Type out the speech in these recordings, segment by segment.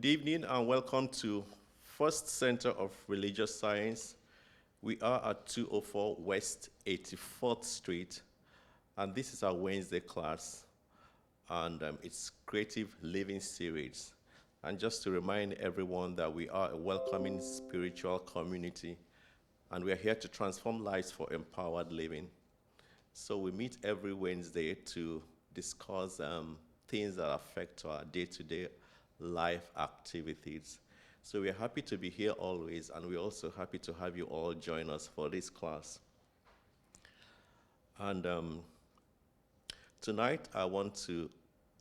Good evening and welcome to First Center of Religious Science. We are at 204 West 84th Street, and this is our Wednesday class, and it's Creative Living Series. And just to remind everyone that we are a welcoming spiritual community, and we are here to transform lives for empowered living. So we meet every Wednesday to discuss things that affect our day-to-day life activities. So we're happy to be here always, and we're also happy to have you all join us for this class. And tonight I want to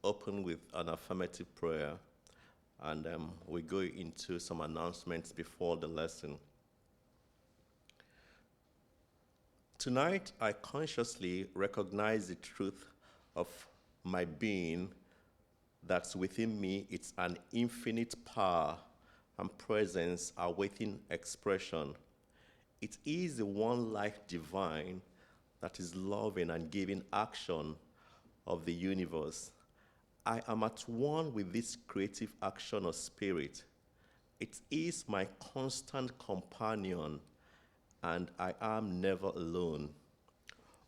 open with an affirmative prayer, and we go into some announcements before the lesson. Tonight, I consciously recognize the truth of my being that's within me. It's an infinite power and presence awaiting expression. It is the one life divine that is loving and giving action of the universe. I am at one with this creative action of spirit. It is my constant companion, and I am never alone.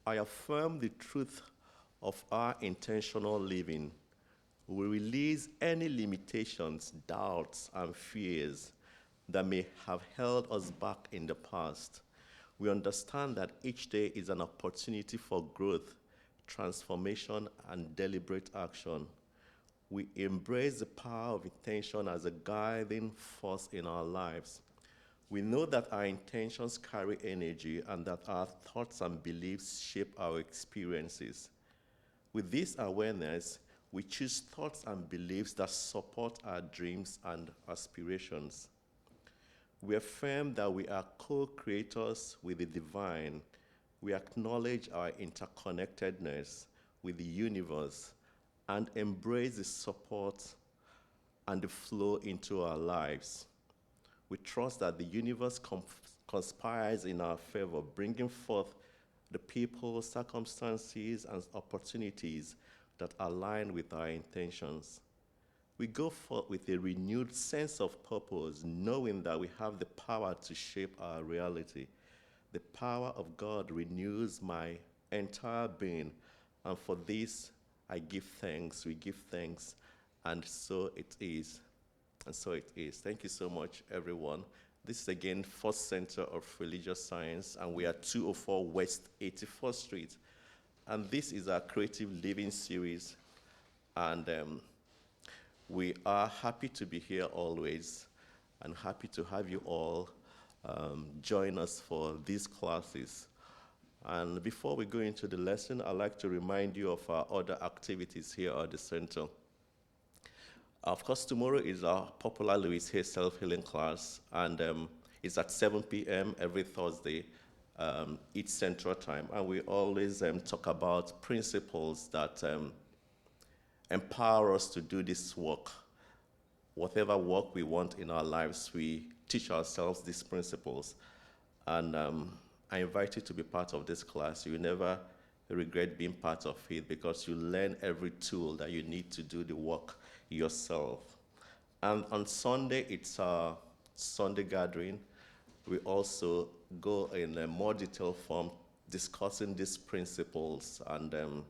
I affirm the truth of our intentional living. We release any limitations, doubts, and fears that may have held us back in the past. We understand that each day is an opportunity for growth, transformation, and deliberate action. We embrace the power of intention as a guiding force in our lives. We know that our intentions carry energy and that our thoughts and beliefs shape our experiences. With this awareness, we choose thoughts and beliefs that support our dreams and aspirations. We affirm that we are co-creators with the divine. We acknowledge our interconnectedness with the universe and embrace the support and the flow into our lives. We trust that the universe conspires in our favor, bringing forth the people, circumstances, and opportunities that align with our intentions. We go forth with a renewed sense of purpose, knowing that we have the power to shape our reality. The power of God renews my entire being, and for this I give thanks, we give thanks, and so it is. And so it is. Thank you so much, everyone. This is again First Center of Religious Science, and we are 204 West 84th Street. And this is our Creative Living Series, and we are happy to be here always, and happy to have you all join us for these classes. And before we go into the lesson, I'd like to remind you of our other activities here at the center. Of course, tomorrow is our popular Louise self-healing class, and it's at 7 p.m. every Thursday, each Central Time. And we always talk about principles that empower us to do this work. Whatever work we want in our lives, we teach ourselves these principles. And I invite you to be part of this class. You never regret being part of it because you learn every tool that you need to do the work yourself. And on Sunday, it's our Sunday gathering. We also go in a more detailed form discussing these principles, and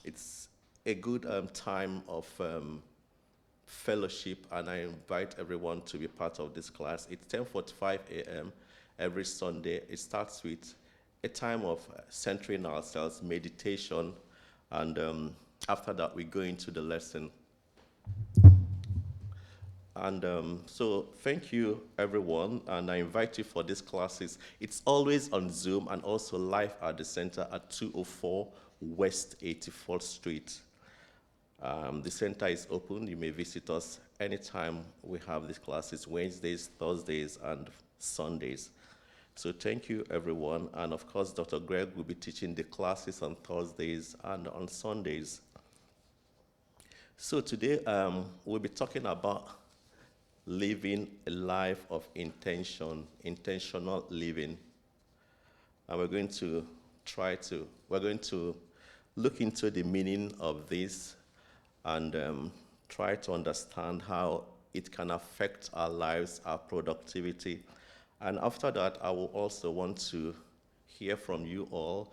it's a good time of fellowship, and I invite everyone to be part of this class. It's 10:45 a.m. every Sunday. It starts with a time of centering ourselves, meditation, and after that we go into the lesson. And so thank you, everyone, and I invite you for these classes. It's always on Zoom and also live at the center at 204 West 84th Street. The center is open. You may visit us anytime we have these classes, Wednesdays, Thursdays, and Sundays. So thank you, everyone. And of course, Dr. Greg will be teaching the classes on Thursdays and on Sundays. So today, we'll be talking about living a life of intention, intentional living. And we're going to look into the meaning of this and try to understand how it can affect our lives, our productivity. And after that, I will also want to hear from you all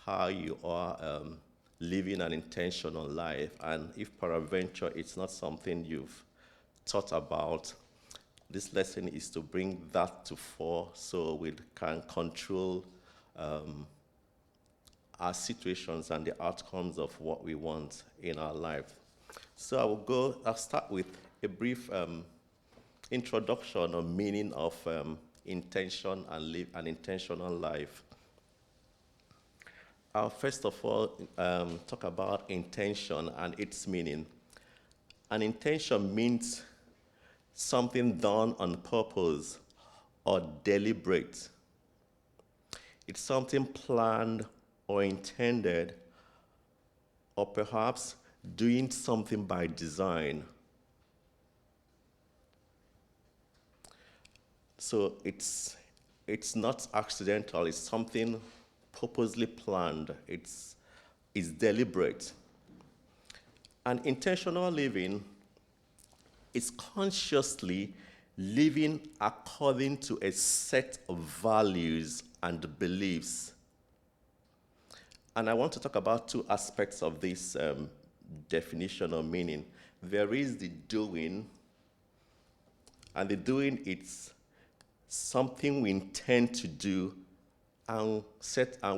how you are living an intentional life. And if peradventure it's not something you've thought about, this lesson is to bring that to fore so we can control our situations and the outcomes of what we want in our life. So I'll start with a brief introduction or meaning of intention and live an intentional life. I'll first of all talk about intention and its meaning. An intention means something done on purpose or deliberate. It's something planned or intended, or perhaps doing something by design. So it's not accidental, it's something purposely planned, it's deliberate. And intentional living is consciously living according to a set of values and beliefs. And I want to talk about two aspects of this definition or meaning. There is the doing, and the doing, it's something we intend to do and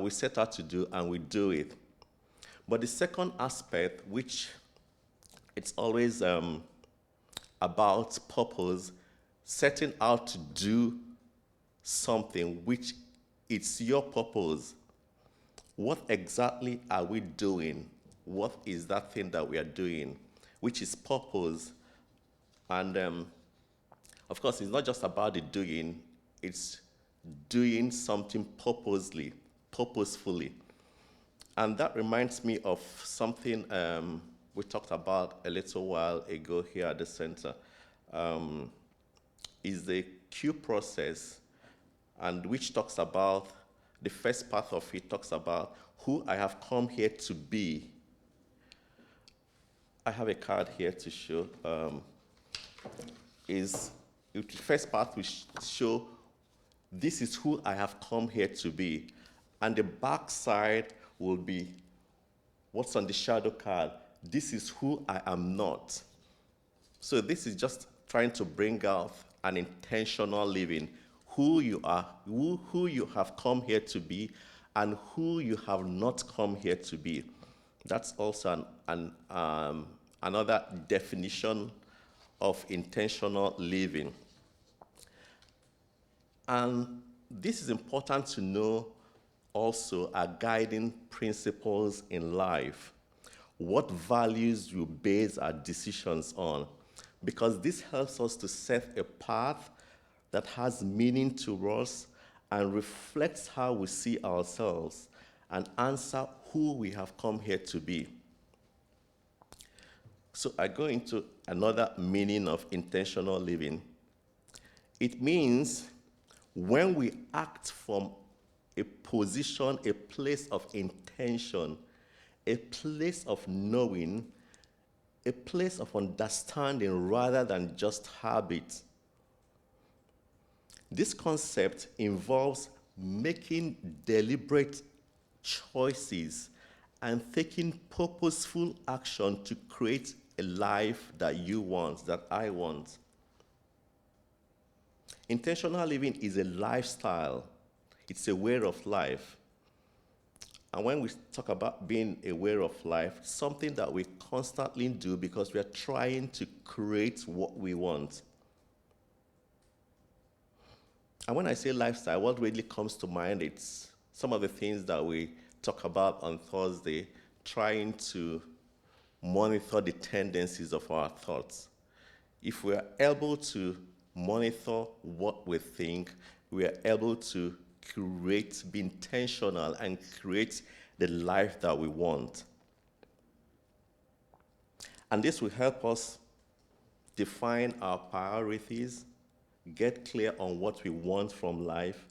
we set out to do and we do it. But the second aspect, which it's always about purpose, setting out to do something which it's your purpose. What exactly are we doing? What is that thing that we are doing, which is purpose? And of course, it's not just about the doing, it's doing something purposefully. And that reminds me of something we talked about a little while ago here at the center, is the Q process, and which talks about, the first part of it talks about who I have come here to be. I have a card here to show. The first part will show this is who I have come here to be. And the back side will be what's on the shadow card. This is who I am not. So this is just trying to bring out an intentional living, who you are, who you have come here to be, and who you have not come here to be. That's also another definition of intentional living. And this is important to know also are guiding principles in life. What values you base our decisions on? Because this helps us to set a path that has meaning to us and reflects how we see ourselves and answer who we have come here to be. So I go into another meaning of intentional living. It means when we act from a position, a place of intention, a place of knowing, a place of understanding rather than just habit. This concept involves making deliberate choices and taking purposeful action to create a life that you want, that I want. Intentional living is a lifestyle. It's a way of life. And when we talk about being a way of life, something that we constantly do because we are trying to create what we want. And when I say lifestyle, what really comes to mind, it's some of the things that we talk about on Thursday, trying to monitor the tendencies of our thoughts. If we are able to monitor what we think, we are able to create, be intentional, and create the life that we want. And this will help us define our priorities, get clear on what we want from life,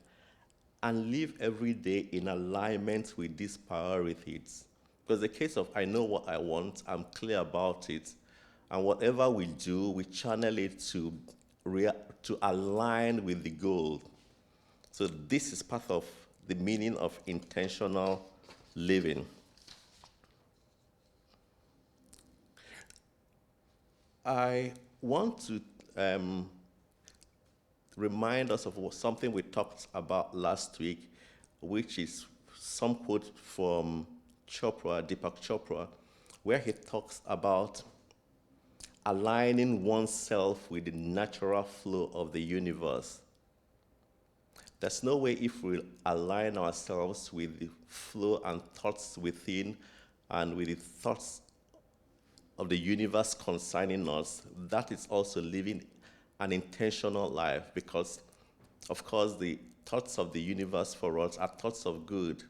and live every day in alignment with these priorities. Because the case of I know what I want, I'm clear about it, And whatever we do, we channel it to align with the goal. So this is part of the meaning of intentional living. I want to remind us of something we talked about last week, which is some quote from Deepak Chopra, where he talks about aligning oneself with the natural flow of the universe. There's no way if we align ourselves with the flow and thoughts within and with the thoughts of the universe concerning us, that is also living an intentional life, because, of course, the thoughts of the universe for us are thoughts of good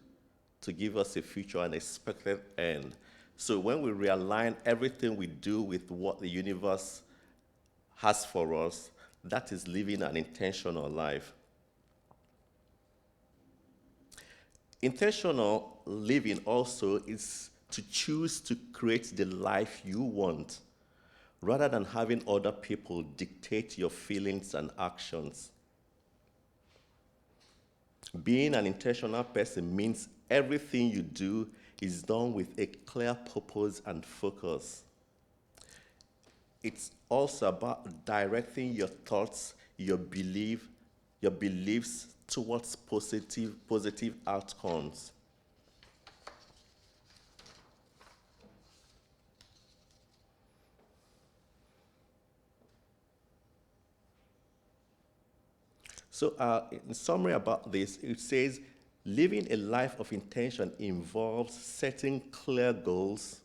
to give us a future and expected end. So when we realign everything we do with what the universe has for us, that is living an intentional life. Intentional living also is to choose to create the life you want, rather than having other people dictate your feelings and actions. Being an intentional person means everything you do is done with a clear purpose and focus. It's also about directing your thoughts, your beliefs towards positive outcomes. So in summary about this, it says, living a life of intention involves setting clear goals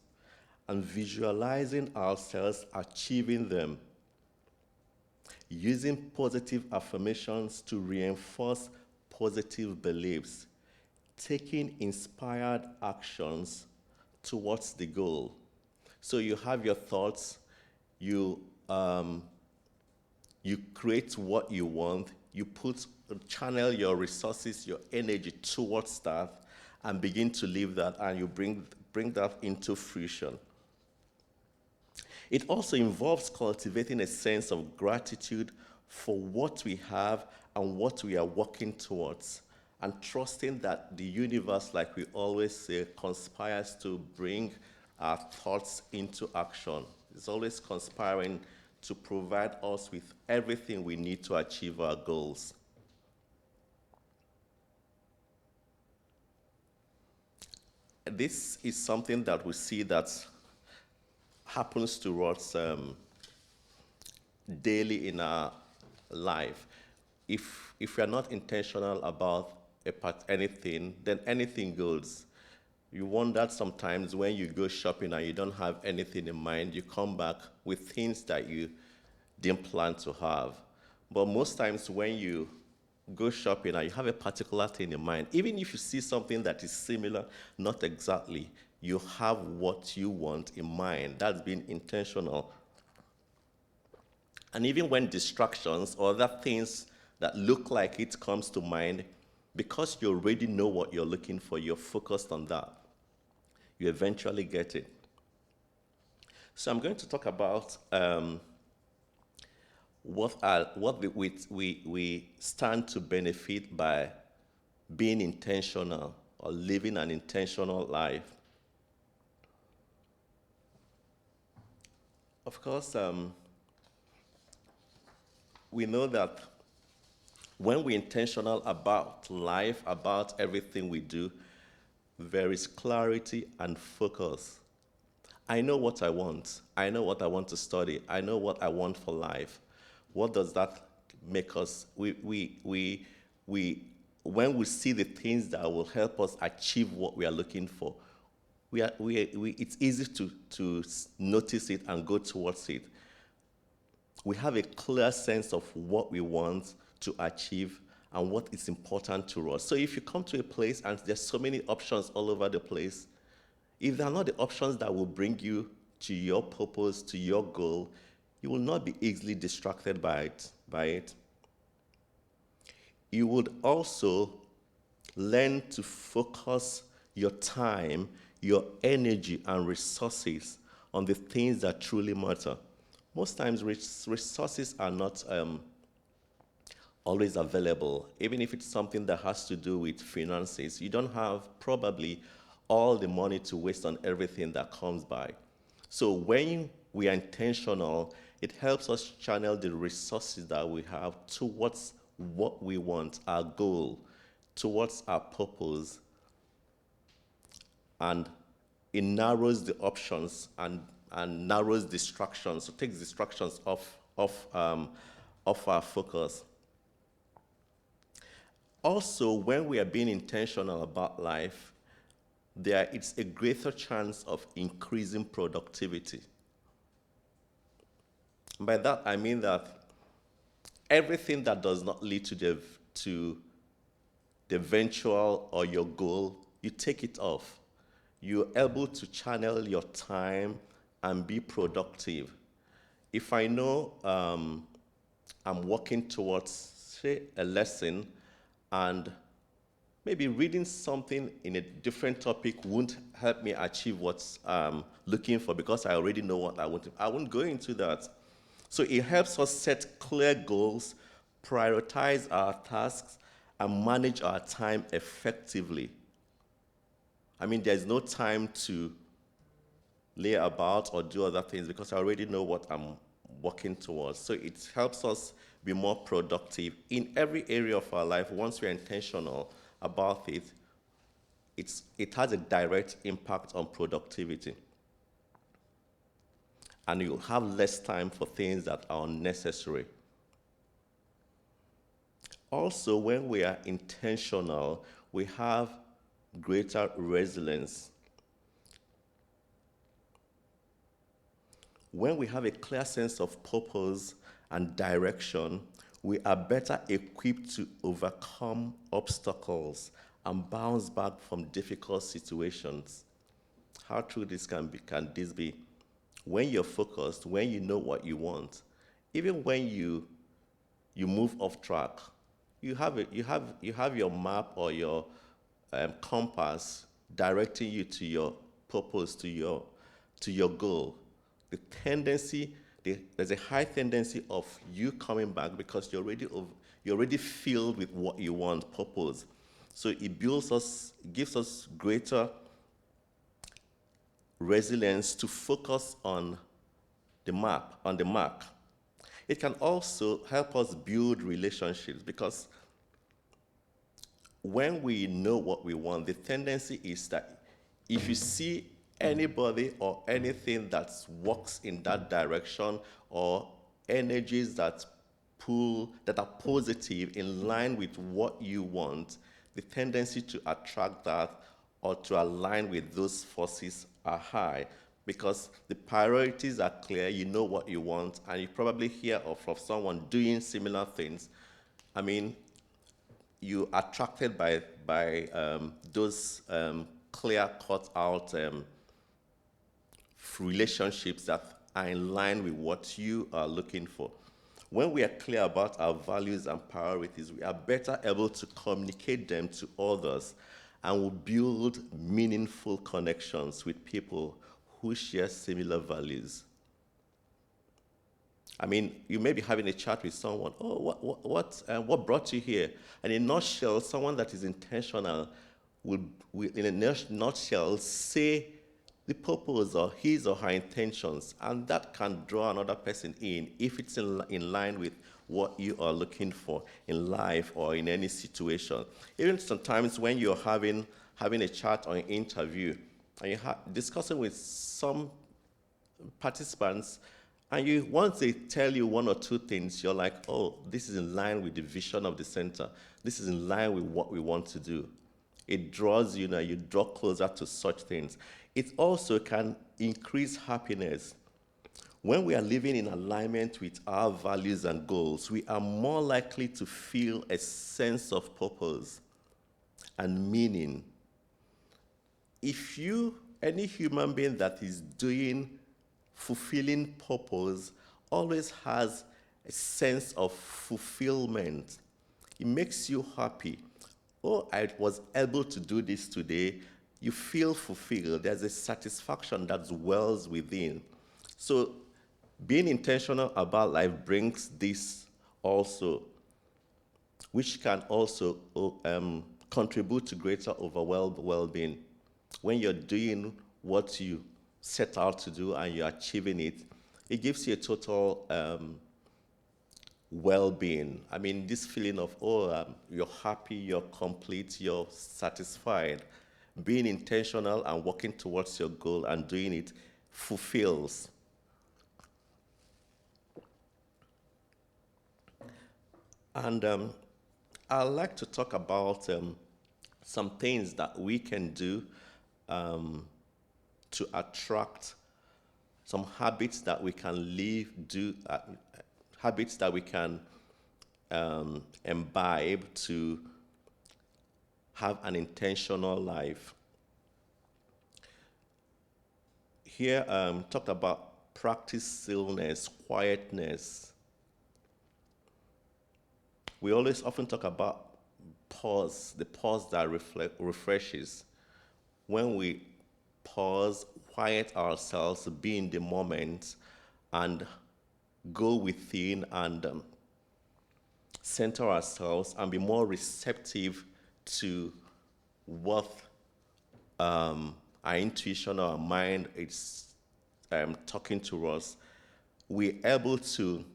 and visualizing ourselves achieving them, using positive affirmations to reinforce positive beliefs, taking inspired actions towards the goal. So you have your thoughts, you create what you want, you channel your resources, your energy towards that, and begin to live that, and you bring that into fruition. It also involves cultivating a sense of gratitude for what we have and what we are working towards, and trusting that the universe, like we always say, conspires to bring our thoughts into action. It's always conspiring to provide us with everything we need to achieve our goals. This is something that we see that happens to us daily in our life. If we are not intentional about anything, then anything goes. You wonder sometimes when you go shopping and you don't have anything in mind, you come back with things that you didn't plan to have. But most times when you go shopping and you have a particular thing in mind, even if you see something that is similar, not exactly, you have what you want in mind. That's being intentional. And even when distractions or other things that look like it comes to mind, because you already know what you're looking for, you're focused on that, you eventually get it. So I'm going to talk about what we stand to benefit by being intentional or living an intentional life. Of course, we know that when we're intentional about life, about everything we do, there is clarity and focus. I know what I want. I know what I want to study. I know what I want for life. What does that make us? When we see the things that will help us achieve what we are looking for, it's easy to notice it and go towards it. We have a clear sense of what we want to achieve and what is important to us. So if you come to a place and there's so many options all over the place, if they are not the options that will bring you to your purpose, to your goal, you will not be easily distracted by it. You would also learn to focus your time, your energy, and resources on the things that truly matter. Most times resources are not always available, even if it's something that has to do with finances. You don't have probably all the money to waste on everything that comes by. So when we are intentional, it helps us channel the resources that we have towards what we want, our goal, towards our purpose, and it narrows the options and narrows distractions, so takes distractions off our focus. Also, when we are being intentional about life, it's a greater chance of increasing productivity. And by that, I mean that everything that does not lead to the eventual or your goal, you take it off. You're able to channel your time and be productive. If I know I'm working towards, say, a lesson, and maybe reading something in a different topic won't help me achieve what I'm looking for because I already know what I want. I won't go into that. So it helps us set clear goals, prioritize our tasks, and manage our time effectively. I mean, there's no time to lay about or do other things because I already know what I'm working towards. So it helps us be more productive in every area of our life. Once we're intentional about it, it has a direct impact on productivity. And you'll have less time for things that are unnecessary. Also, when we are intentional, we have greater resilience. When we have a clear sense of purpose and direction, we are better equipped to overcome obstacles and bounce back from difficult situations. How true this can this be? When you're focused, when you know what you want, even when you move off track, you have your map or your compass directing you to your purpose, to your goal. There's a high tendency of you coming back because you're already filled with what you want, purpose. So it gives us greater resilience to focus on the mark. It can also help us build relationships because when we know what we want, the tendency is that if you see anybody or anything that works in that direction or energies that are positive in line with what you want, the tendency to attract that or to align with those forces are high because the priorities are clear, you know what you want, and you probably hear of someone doing similar things. I mean, you are attracted by those clear cut out relationships that are in line with what you are looking for. When we are clear about our values and priorities, we are better able to communicate them to others and will build meaningful connections with people who share similar values. I mean, you may be having a chat with someone, what brought you here? And in a nutshell, someone that is intentional will in a nutshell, say the purpose or his or her intentions, and that can draw another person in if it's in line with what you are looking for in life or in any situation. Even sometimes when you're having a chat or an interview, and you're discussing with some participants, and once they tell you one or two things, you're like, oh, this is in line with the vision of the center. This is in line with what we want to do. It draws you draw closer to such things. It also can increase happiness. When we are living in alignment with our values and goals, we are more likely to feel a sense of purpose and meaning. Any human being that is doing fulfilling purpose always has a sense of fulfillment. It makes you happy. Oh, I was able to do this today. you feel fulfilled. There's a satisfaction that wells within. So being intentional about life brings this also, which can also contribute to greater overall well-being. When you're doing what you set out to do and you're achieving it, it gives you a total well-being. I mean, this feeling of, you're happy, you're complete, you're satisfied. Being intentional and working towards your goal and doing it fulfills. And I'd like to talk about some things that we can do to attract some habits that we can habits that we can imbibe to have an intentional life. Here, talked about practice stillness, quietness. We always often talk about pause, the pause that refreshes. When we pause, quiet ourselves, be in the moment, and go within and center ourselves and be more receptive to what our intuition or our mind is talking to us, we're able to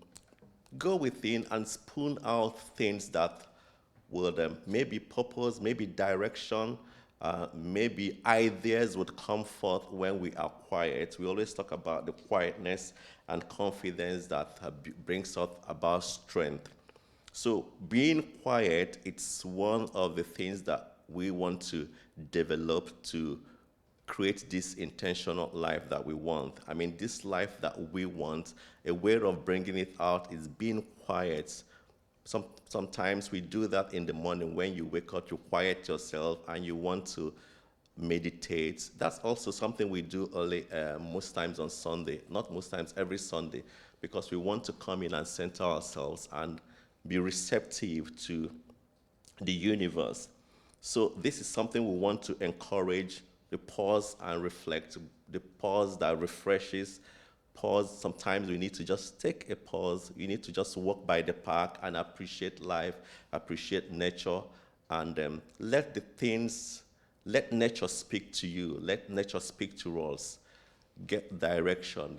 go within and spoon out things that would maybe purpose, maybe direction, maybe ideas would come forth when we are quiet. We always talk about the quietness and confidence that brings us about strength. So being quiet, it's one of the things that we want to develop to create this intentional life that we want. I mean, this life that we want, a way of bringing it out is being quiet. Sometimes we do that in the morning when you wake up, you quiet yourself and you want to meditate. That's also something we do early, most times on Sunday, not most times, every Sunday, because we want to come in and center ourselves and be receptive to the universe. So this is something we want to encourage, the pause and reflect, the pause that refreshes. Pause, sometimes we need to just take a pause. You need to just walk by the park and appreciate life, appreciate nature, and let nature speak to you. Let nature speak to us. Get direction,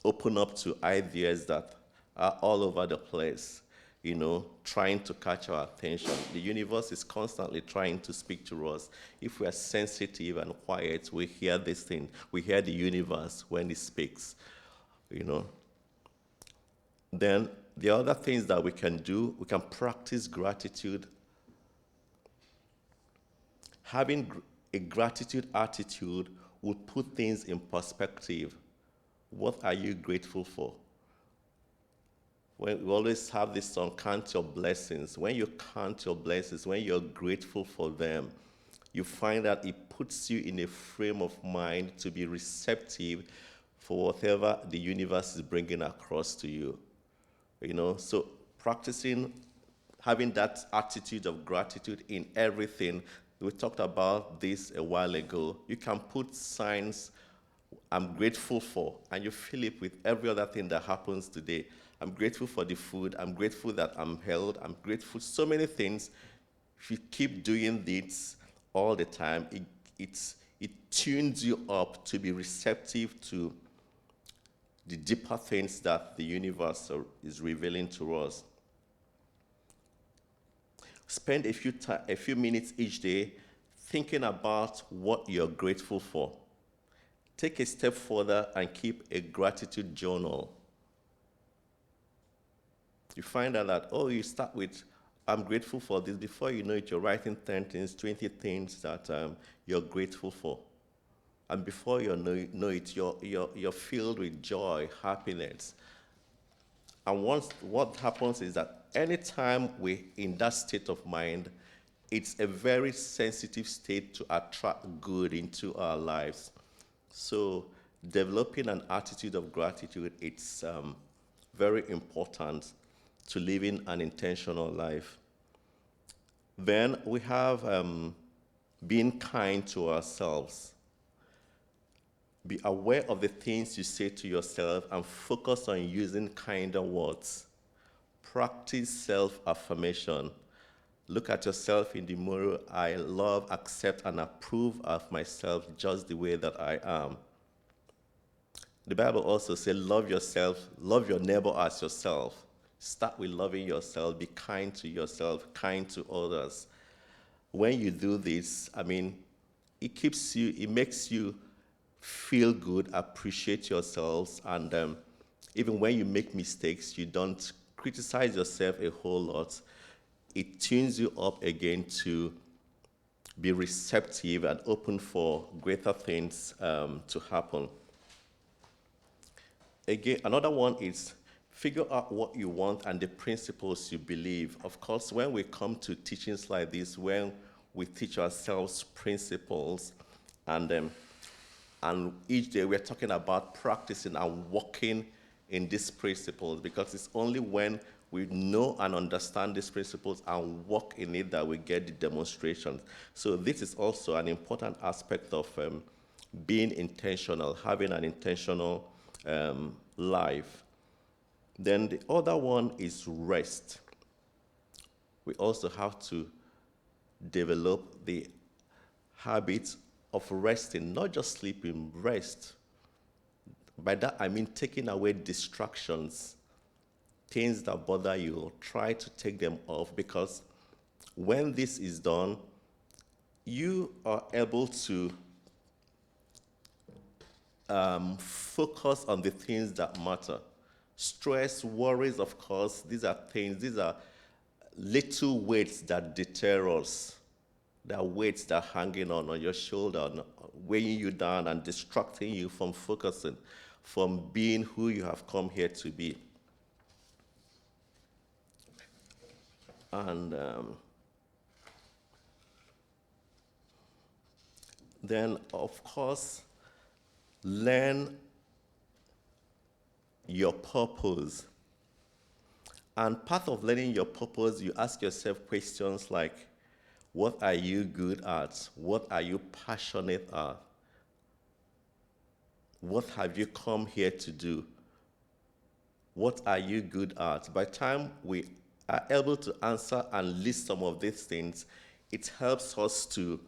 open up to ideas that are all over the place, trying to catch our attention. The universe is constantly trying to speak to us. If we are sensitive and quiet, we hear this thing. We hear the universe when it speaks, Then the other things that we can do, we can practice gratitude. Having a gratitude attitude will put things in perspective. What are you grateful for? We always have this song, count your blessings. When you count your blessings, when you're grateful for them, you find that it puts you in a frame of mind to be receptive for whatever the universe is bringing across to you. So practicing, having that attitude of gratitude in everything. We talked about this a while ago. You can put signs, I'm grateful for, and you fill it with every other thing that happens today. I'm grateful for the food. I'm grateful that I'm held. I'm grateful for so many things. If you keep doing this all the time, it tunes you up to be receptive to the deeper things that the universe is revealing to us. Spend a few minutes each day thinking about what you're grateful for. Take a step further and keep a gratitude journal. You find out that, you start with, I'm grateful for this. Before you know it, you're writing 10 things, 20 things that you're grateful for. And before you know it, you're filled with joy, happiness. And what happens is that anytime we're in that state of mind, it's a very sensitive state to attract good into our lives. So developing an attitude of gratitude, it's very important to living an intentional life. Then we have being kind to ourselves. Be aware of the things you say to yourself and focus on using kinder words. Practice self-affirmation. Look at yourself in the mirror. I love, accept, and approve of myself just the way that I am. The Bible also says, love yourself, love your neighbor as yourself. Start with loving yourself, be kind to yourself, kind to others. When you do this, it makes you feel good, appreciate yourselves, and even when you make mistakes, you don't criticize yourself a whole lot. It tunes you up again to be receptive and open for greater things to happen. Again, another one is figure out what you want and the principles you believe. Of course, when we come to teachings like this, when we teach ourselves principles, and each day we're talking about practicing and working in these principles, because it's only when we know and understand these principles and work in it that we get the demonstrations. So this is also an important aspect of being intentional, having an intentional life. Then the other one is rest. We also have to develop the habit of resting, not just sleeping, rest. By that I mean taking away distractions, things that bother you, try to take them off, because when this is done, you are able to focus on the things that matter. Stress, worries, of course, these are little weights that deter us. There are weights that are hanging on your shoulder, weighing you down and distracting you from focusing, from being who you have come here to be. And then, of course, learn your purpose. And part of learning your purpose, you ask yourself questions like, what are you good at? What are you passionate at? What have you come here to do? What are you good at? By the time we are able to answer and list some of these things, it helps us to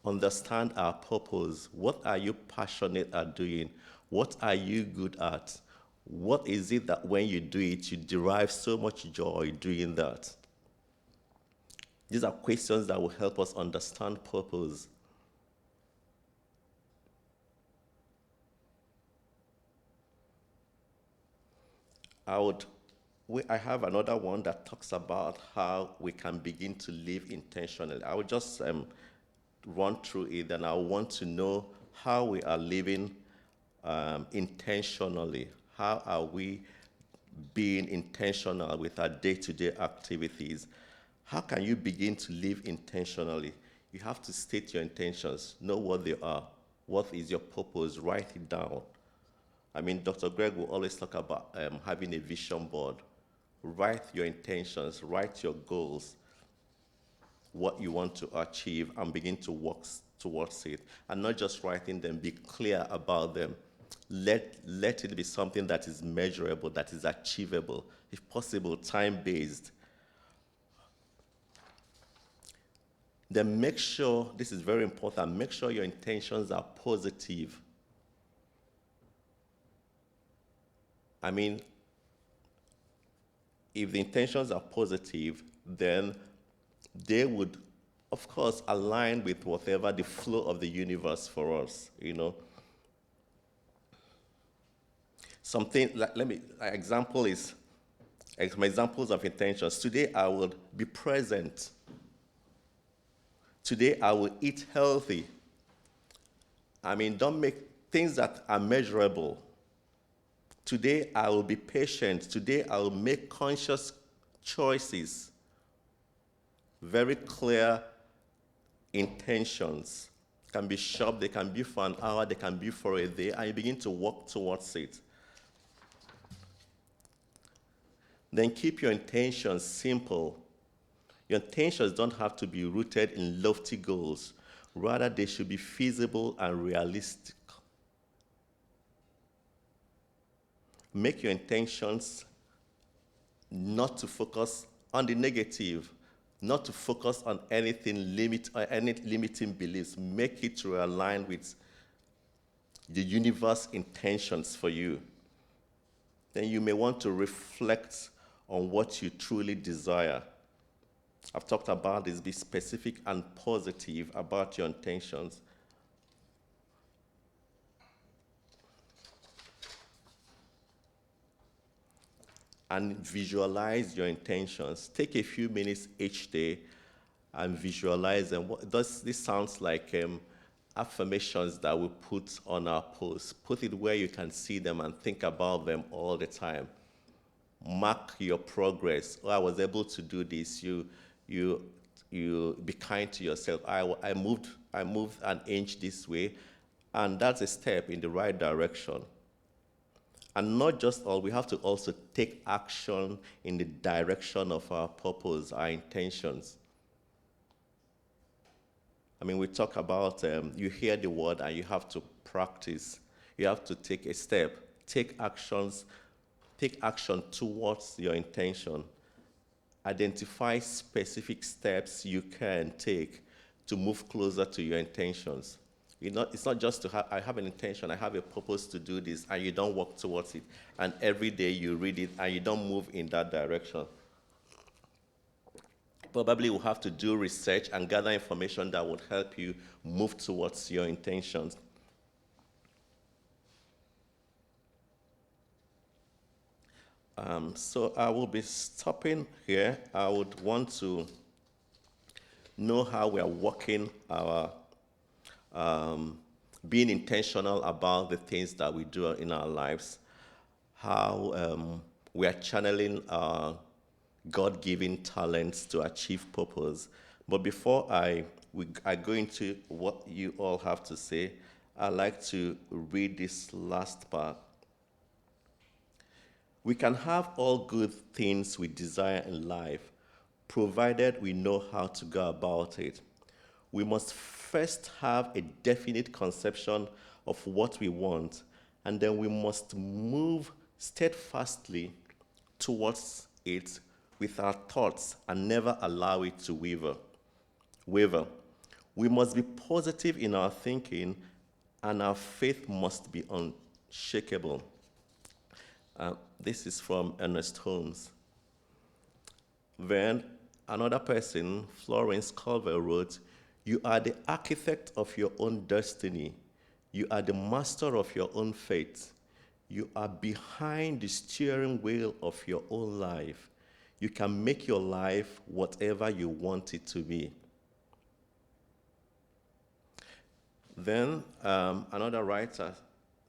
understand our purpose. What are you passionate at doing? What are you good at? What is it that when you do it, you derive so much joy doing that? These are questions that will help us understand purpose. I have another one that talks about how we can begin to live intentionally. I will just run through it, and I want to know how we are living intentionally. How are we being intentional with our day-to-day activities? How can you begin to live intentionally? You have to state your intentions, know what they are. What is your purpose? Write it down. Dr. Greg will always talk about having a vision board. Write your intentions, write your goals, what you want to achieve, and begin to work towards it. And not just writing them, be clear about them. Let it be something that is measurable, that is achievable, if possible, time-based. Then make sure, this is very important, make sure your intentions are positive. If the intentions are positive, then they would, of course, align with whatever the flow of the universe for us, Something, my examples of intentions. Today, I will be present. Today, I will eat healthy. Don't make things that are measurable. Today, I will be patient. Today, I will make conscious choices. Very clear intentions. Can be sharp, they can be for an hour, they can be for a day, and you begin to work towards it. Then keep your intentions simple. Your intentions don't have to be rooted in lofty goals. Rather, they should be feasible and realistic. Make your intentions not to focus on the negative, not to focus on anything any limiting beliefs. Make it to align with the universe intentions for you. Then you may want to reflect on what you truly desire. I've talked about this. Be specific and positive about your intentions. And visualize your intentions. Take a few minutes each day and visualize them. This sounds like affirmations that we put on our posts. Put it where you can see them and think about them all the time. Mark your progress. Oh, I was able to do this. You be kind to yourself. I moved an inch this way, and that's a step in the right direction. And not just all, we have to also take action in the direction of our purpose, our intentions. I mean, we talk about, you hear the word and you have to practice. You have to take a step, take action towards your intention. Identify specific steps you can take to move closer to your intentions. It's not just I have an intention, I have a purpose to do this, and you don't work towards it. And every day you read it, and you don't move in that direction. Probably will have to do research and gather information that would help you move towards your intentions. So I will be stopping here. I would want to know how we are working our being intentional about the things that we do in our lives, how we are channeling our God-given talents to achieve purpose. But before I go into what you all have to say, I'd like to read this last part. We can have all good things we desire in life, provided we know how to go about it. We must first have a definite conception of what we want, and then we must move steadfastly towards it with our thoughts and never allow it to waver. We must be positive in our thinking, and our faith must be unshakable. This is from Ernest Holmes. Then another person, Florence Culver, wrote, "You are the architect of your own destiny. You are the master of your own fate. You are behind the steering wheel of your own life. You can make your life whatever you want it to be." Then another writer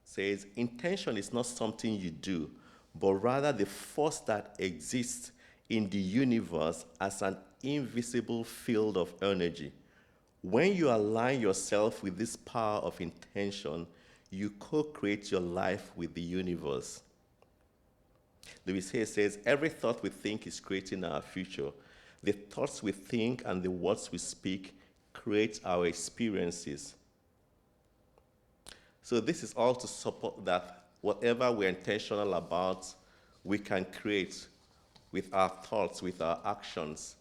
says, "Intention is not something you do, but rather the force that exists in the universe as an invisible field of energy. When you align yourself with this power of intention, you co-create your life with the universe." Louise says, "Every thought we think is creating our future. The thoughts we think and the words we speak create our experiences." So this is all to support that whatever we're intentional about, we can create with our thoughts, with our actions.